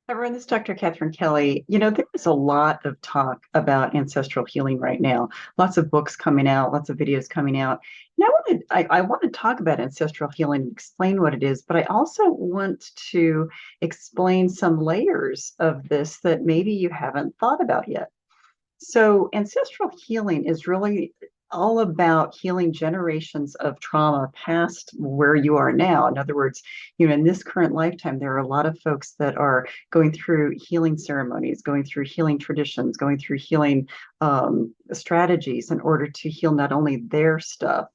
Everyone, this is Dr. Katherine Kelly. There is a lot of talk about ancestral healing right now. Lots of books coming out, lots of videos coming out. And I want to talk about ancestral healing and explain what it is, but I also want to explain some layers of this that maybe you haven't thought about yet. So, ancestral healing is really all about healing generations of trauma past where you are now. In other words, in this current lifetime, there are a lot of folks that are going through healing ceremonies, going through healing traditions, going through healing strategies in order to heal not only their stuff,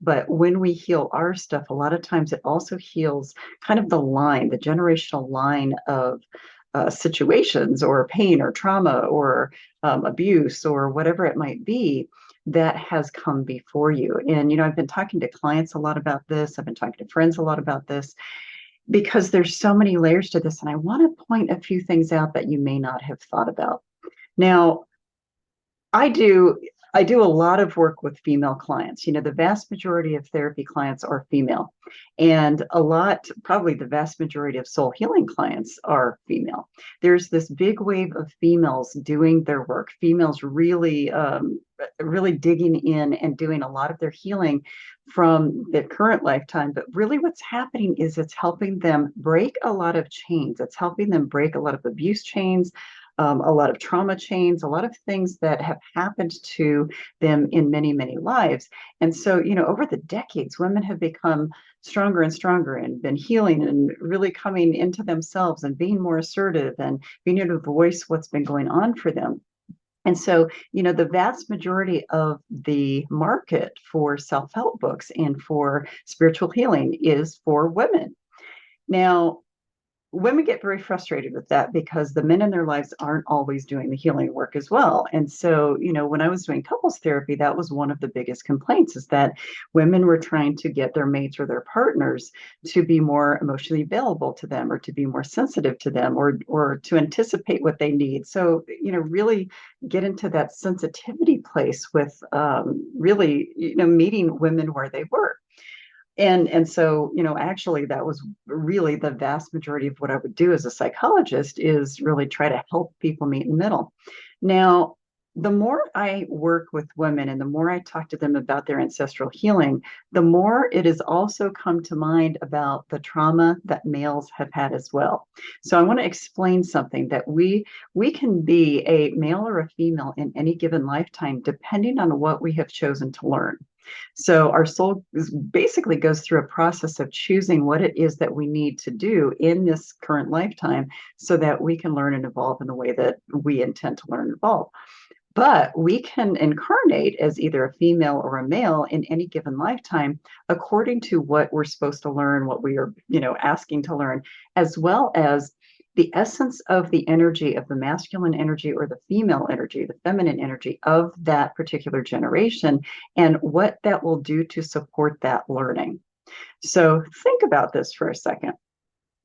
but when we heal our stuff, a lot of times it also heals kind of the generational line of situations or pain or trauma or abuse or whatever it might be that has come before you. And, I've been talking to clients a lot about this. I've been talking to friends a lot about this because there's so many layers to this. And I want to point a few things out that you may not have thought about. Now, I do I do a lot of work with female clients. The vast majority of therapy clients are female, and probably the vast majority of soul healing clients are female. There's this big wave of females doing their work, females really digging in and doing a lot of their healing from their current lifetime. But really what's happening is it's helping them break a lot of chains. It's helping them break a lot of abuse chains, a lot of trauma chains, a lot of things that have happened to them in many, many lives. And so, over the decades, women have become stronger and stronger and been healing and really coming into themselves and being more assertive and being able to voice what's been going on for them. And so, the vast majority of the market for self-help books and for spiritual healing is for women. Now, women get very frustrated with that because the men in their lives aren't always doing the healing work as well. And so, when I was doing couples therapy, that was one of the biggest complaints, is that women were trying to get their mates or their partners to be more emotionally available to them, or to be more sensitive to them, or to anticipate what they need. So, really get into that sensitivity place with really, meeting women where they were. And so, actually that was really the vast majority of what I would do as a psychologist, is really try to help people meet in the middle. Now, the more I work with women and the more I talk to them about their ancestral healing, the more it has also come to mind about the trauma that males have had as well. So I want to explain something, that we can be a male or a female in any given lifetime, depending on what we have chosen to learn. So our soul basically goes through a process of choosing what it is that we need to do in this current lifetime so that we can learn and evolve in the way that we intend to learn and evolve. But we can incarnate as either a female or a male in any given lifetime according to what we're supposed to learn, what we are, asking to learn, as well as the essence of the energy of the masculine energy or the female energy, the feminine energy of that particular generation, and what that will do to support that learning. So think about this for a second.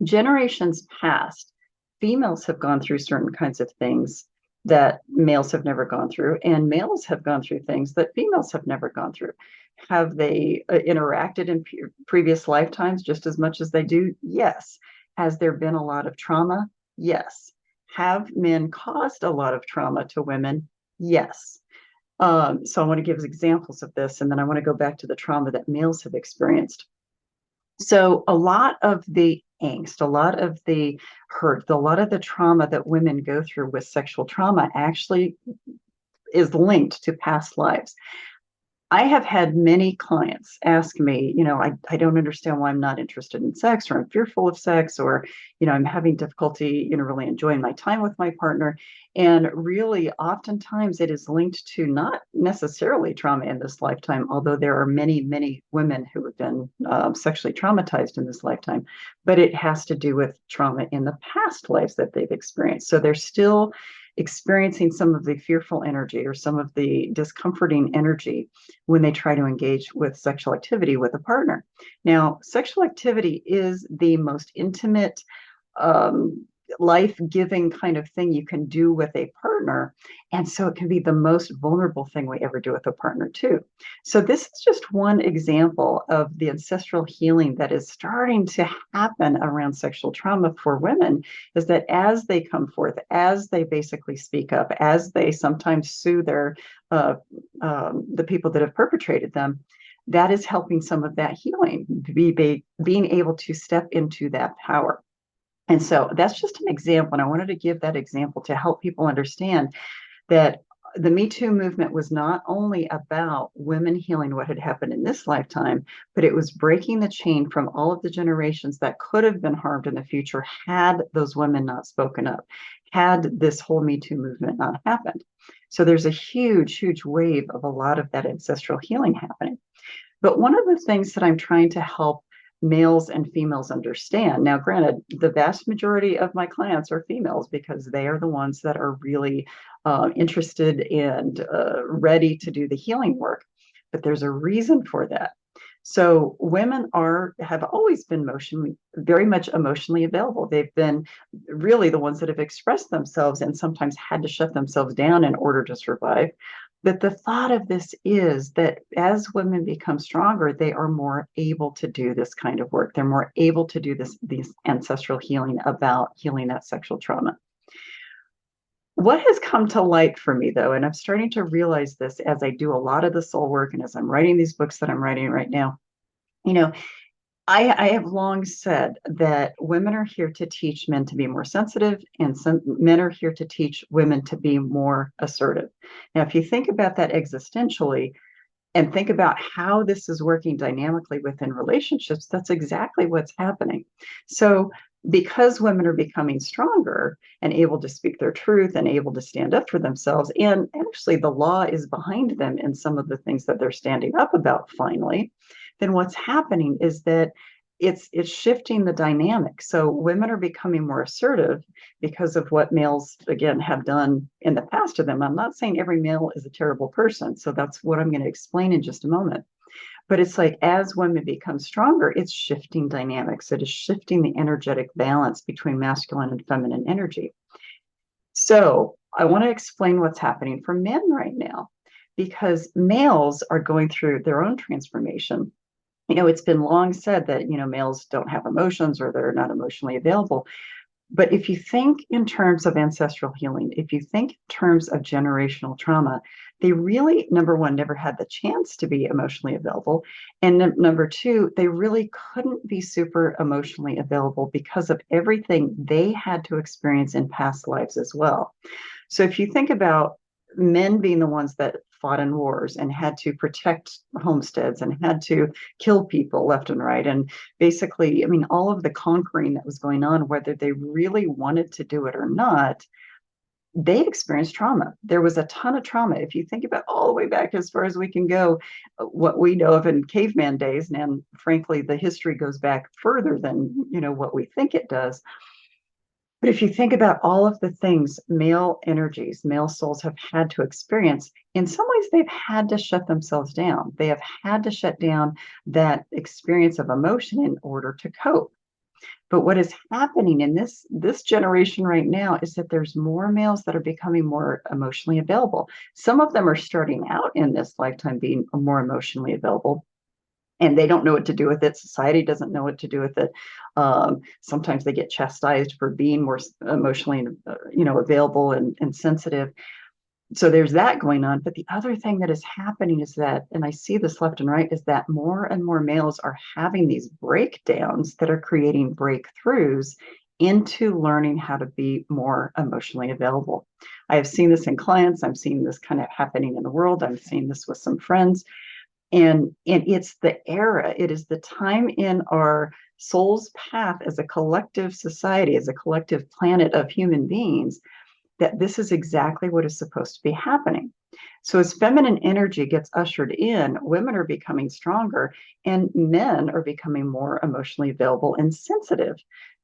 Generations past, females have gone through certain kinds of things that males have never gone through, and males have gone through things that females have never gone through. Have they interacted in previous lifetimes just as much as they do? Yes. Has there been a lot of trauma? Yes. Have men caused a lot of trauma to women? Yes. So I want to give examples of this, and then I want to go back to the trauma that males have experienced. So a lot of the angst, a lot of the hurt, a lot of the trauma that women go through with sexual trauma actually is linked to past lives. I have had many clients ask me, I don't understand why I'm not interested in sex, or I'm fearful of sex, or, I'm having difficulty, really enjoying my time with my partner. And really, oftentimes it is linked to not necessarily trauma in this lifetime, although there are many, many women who have been sexually traumatized in this lifetime, but it has to do with trauma in the past lives that they've experienced. So they're still experiencing some of the fearful energy or some of the discomforting energy when they try to engage with sexual activity with a partner. Now, sexual activity is the most intimate life-giving kind of thing you can do with a partner. And so it can be the most vulnerable thing we ever do with a partner too. So this is just one example of the ancestral healing that is starting to happen around sexual trauma for women, is that as they come forth, as they basically speak up, as they sometimes sue the people that have perpetrated them, that is helping some of that healing, being able to step into that power. And so that's just an example. And I wanted to give that example to help people understand that the Me Too movement was not only about women healing what had happened in this lifetime, but it was breaking the chain from all of the generations that could have been harmed in the future had those women not spoken up, had this whole Me Too movement not happened. So there's a huge, huge wave of a lot of that ancestral healing happening. But one of the things that I'm trying to help males and females understand. Now, granted, the vast majority of my clients are females because they are the ones that are really interested and ready to do the healing work. But there's a reason for that. So women have always been very much emotionally available. They've been really the ones that have expressed themselves and sometimes had to shut themselves down in order to survive. But the thought of this is that as women become stronger, they are more able to do this kind of work. They're more able to do this ancestral healing about healing that sexual trauma. What has come to light for me, though, and I'm starting to realize this as I do a lot of the soul work and as I'm writing these books that I'm writing right now, you know, I have long said that women are here to teach men to be more sensitive, and men are here to teach women to be more assertive. Now, if you think about that existentially and think about how this is working dynamically within relationships, that's exactly what's happening. So, because women are becoming stronger and able to speak their truth and able to stand up for themselves, and actually the law is behind them in some of the things that they're standing up about finally, then what's happening is that it's shifting the dynamic. So women are becoming more assertive because of what males, again, have done in the past to them. I'm not saying every male is a terrible person. So that's what I'm going to explain in just a moment. But it's like as women become stronger, it's shifting dynamics. It is shifting the energetic balance between masculine and feminine energy. So I want to explain what's happening for men right now, because males are going through their own transformation. It's been long said that, males don't have emotions or they're not emotionally available. But if you think in terms of ancestral healing, if you think in terms of generational trauma, they really, number one, never had the chance to be emotionally available. And number two, they really couldn't be super emotionally available because of everything they had to experience in past lives as well. So if you think about men being the ones that fought in wars and had to protect homesteads and had to kill people left and right. And basically, all of the conquering that was going on, whether they really wanted to do it or not, they experienced trauma. There was a ton of trauma. If you think about all the way back as far as we can go, what we know of in caveman days, and frankly, the history goes back further than, what we think it does. But if you think about all of the things male energies, male souls have had to experience, in some ways they've had to shut themselves down. They have had to shut down that experience of emotion in order to cope. But what is happening in this generation right now is that there's more males that are becoming more emotionally available. Some of them are starting out in this lifetime being more emotionally available, and they don't know what to do with it. Society doesn't know what to do with it. Sometimes they get chastised for being more emotionally, available and sensitive. So there's that going on. But the other thing that is happening is that, and I see this left and right, is that more and more males are having these breakdowns that are creating breakthroughs into learning how to be more emotionally available. I have seen this in clients. I'm seeing this kind of happening in the world. I'm seeing this with some friends. And it's the era, it is the time in our soul's path as a collective society, as a collective planet of human beings, that this is exactly what is supposed to be happening. So as feminine energy gets ushered in, women are becoming stronger and men are becoming more emotionally available and sensitive.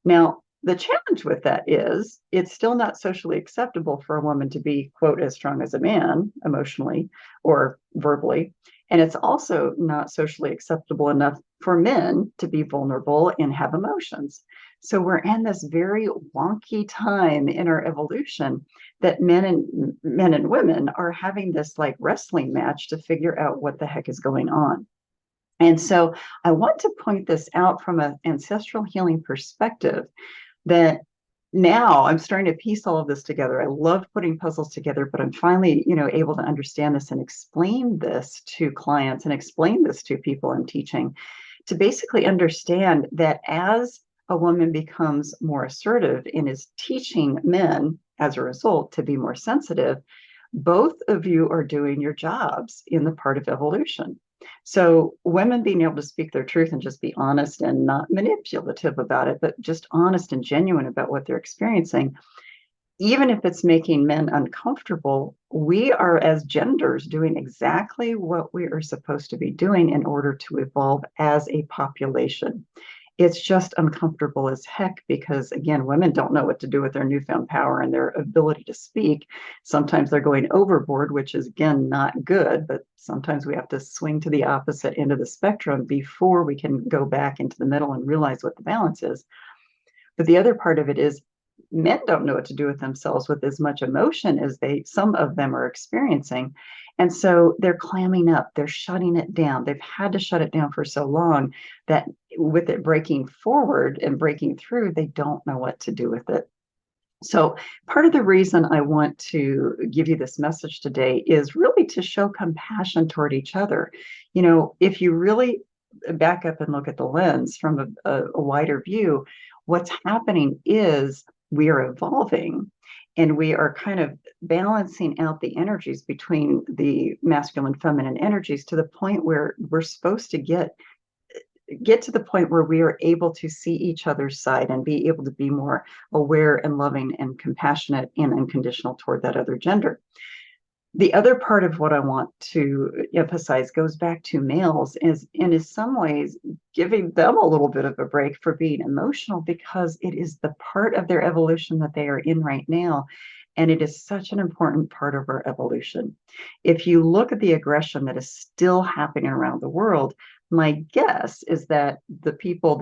Now, the challenge with that is it's still not socially acceptable for a woman to be, quote, as strong as a man emotionally or verbally. And it's also not socially acceptable enough for men to be vulnerable and have emotions. So we're in this very wonky time in our evolution that men and women are having this like wrestling match to figure out what the heck is going on. And so I want to point this out from an ancestral healing perspective that now I'm starting to piece all of this together. I love putting puzzles together, but I'm finally, able to understand this and explain this to clients and explain this to people I'm teaching to basically understand that as a woman becomes more assertive and is teaching men as a result to be more sensitive, both of you are doing your jobs in the part of evolution. So women being able to speak their truth and just be honest and not manipulative about it, but just honest and genuine about what they're experiencing, even if it's making men uncomfortable, we are as genders doing exactly what we are supposed to be doing in order to evolve as a population. It's just uncomfortable as heck because, again, women don't know what to do with their newfound power and their ability to speak. Sometimes they're going overboard, which is, again, not good, but sometimes we have to swing to the opposite end of the spectrum before we can go back into the middle and realize what the balance is. But the other part of it is men don't know what to do with themselves with as much emotion as some of them are experiencing. And so they're clamming up, they're shutting it down. They've had to shut it down for so long that with it breaking forward and breaking through, they don't know what to do with it. So part of the reason I want to give you this message today is really to show compassion toward each other. If you really back up and look at the lens from a wider view, what's happening is we are evolving and we are kind of balancing out the energies between the masculine feminine energies to the point where we're supposed to get to the point where we are able to see each other's side and be able to be more aware and loving and compassionate and unconditional toward that other gender. The other part of what I want to emphasize goes back to males is in some ways giving them a little bit of a break for being emotional because it is the part of their evolution that they are in right now. And it is such an important part of our evolution. If you look at the aggression that is still happening around the world, my guess is that the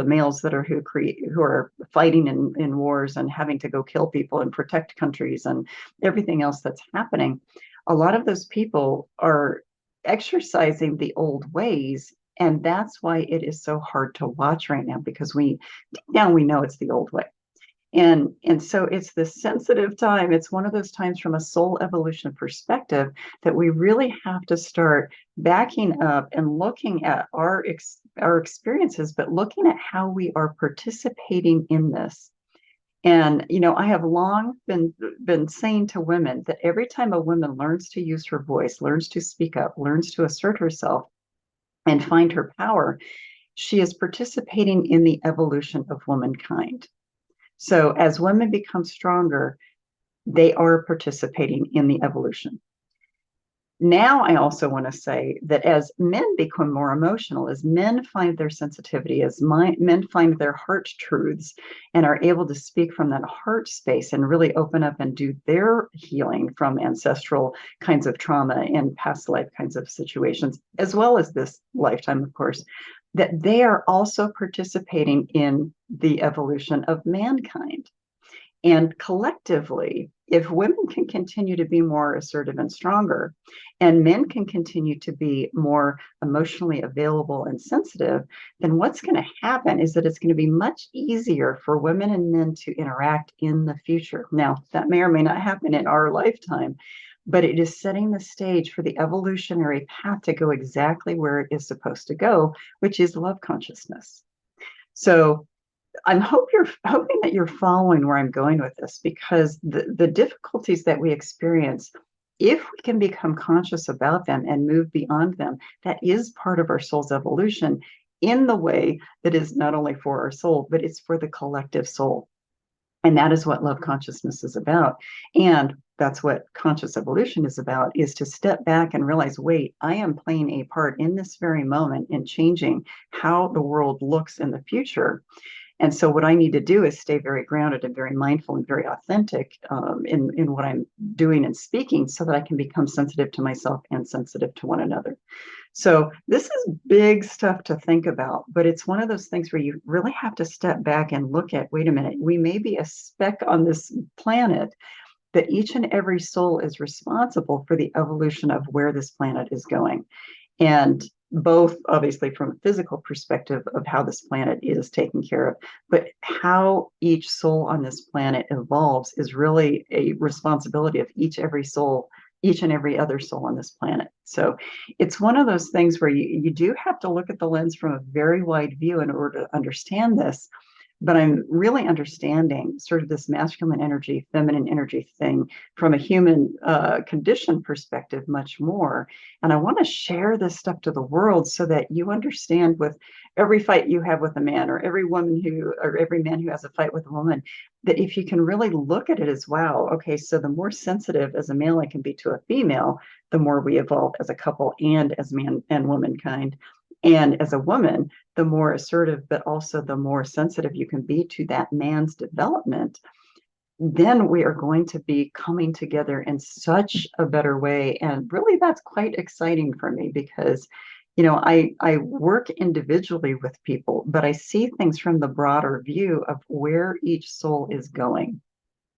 males that are who are fighting in wars and having to go kill people and protect countries and everything else that's happening, a lot of those people are exercising the old ways. And that's why it is so hard to watch right now, because deep down we know it's the old way. And so it's this sensitive time. It's one of those times from a soul evolution perspective that we really have to start backing up and looking at our experiences, but looking at how we are participating in this. And, I have long been saying to women that every time a woman learns to use her voice, learns to speak up, learns to assert herself and find her power, she is participating in the evolution of womankind. So as women become stronger, they are participating in the evolution. Now, I also want to say that as men become more emotional, as men find their sensitivity, as men find their heart truths and are able to speak from that heart space and really open up and do their healing from ancestral kinds of trauma and past life kinds of situations, as well as this lifetime, of course, that they are also participating in the evolution of mankind. And collectively, if women can continue to be more assertive and stronger, and men can continue to be more emotionally available and sensitive, then what's going to happen is that it's going to be much easier for women and men to interact in the future. Now, that may or may not happen in our lifetime, but it is setting the stage for the evolutionary path to go exactly where it is supposed to go, which is love consciousness. So I'm hoping that you're following where I'm going with this, because the difficulties that we experience, if we can become conscious about them and move beyond them, that is part of our soul's evolution in the way that is not only for our soul, but it's for the collective soul. And that is what love consciousness is about. And that's what conscious evolution is about, is to step back and realize, wait, I am playing a part in this very moment in changing how the world looks in the future. And so what I need to do is stay very grounded and very mindful and very authentic in what I'm doing and speaking so that I can become sensitive to myself and sensitive to one another. So this is big stuff to think about, but it's one of those things where you really have to step back and look at, wait a minute, we may be a speck on this planet, that each and every soul is responsible for the evolution of where this planet is going. And both obviously from a physical perspective of how this planet is taken care of, but how each soul on this planet evolves is really a responsibility of every soul, each and every other soul on this planet. So it's one of those things where you do have to look at the lens from a very wide view in order to understand this. But I'm really understanding sort of this masculine energy, feminine energy thing from a human condition perspective much more. And I want to share this stuff to the world so that you understand with every fight you have with a man, or every woman who, or every man who has a fight with a woman, that if you can really look at it as, wow, okay, so the more sensitive as a male I can be to a female, the more we evolve as a couple and as man and womankind. And as a woman, the more assertive, but also the more sensitive you can be to that man's development, then we are going to be coming together in such a better way. And really, that's quite exciting for me because, I work individually with people, but I see things from the broader view of where each soul is going.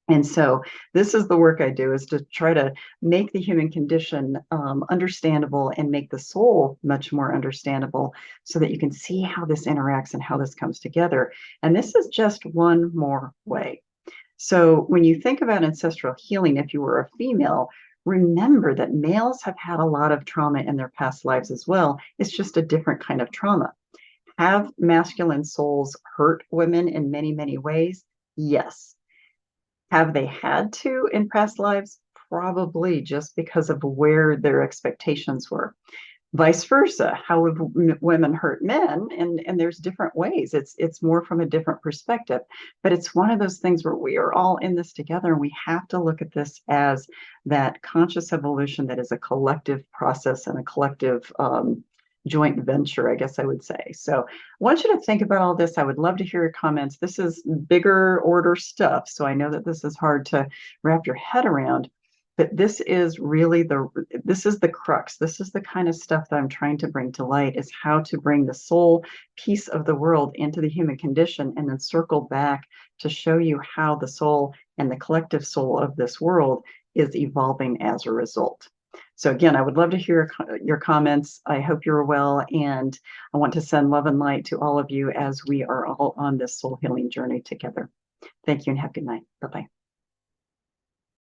And so this is the work I do, is to try to make the human condition understandable and make the soul much more understandable so that you can see how this interacts and how this comes together. And this is just one more way. So when you think about ancestral healing, if you were a female, remember that males have had a lot of trauma in their past lives as well. It's just a different kind of trauma. Have masculine souls hurt women in many, many ways? Yes. Have they had to in past lives? Probably, just because of where their expectations were. Vice versa, how have women hurt men? And there's different ways. It's more from a different perspective. But it's one of those things where we are all in this together, and we have to look at this as that conscious evolution that is a collective process and a collective joint venture, I guess I would say. So I want you to think about all this. I would love to hear your comments. This is bigger order stuff, so I know that this is hard to wrap your head around, but this is really this is the crux. This is the kind of stuff that I'm trying to bring to light, is how to bring the soul piece of the world into the human condition and then circle back to show you how the soul and the collective soul of this world is evolving as a result. So again, I would love to hear your comments. I hope you're well, and I want to send love and light to all of you as we are all on this soul healing journey together. Thank you and have a good night. Bye-bye.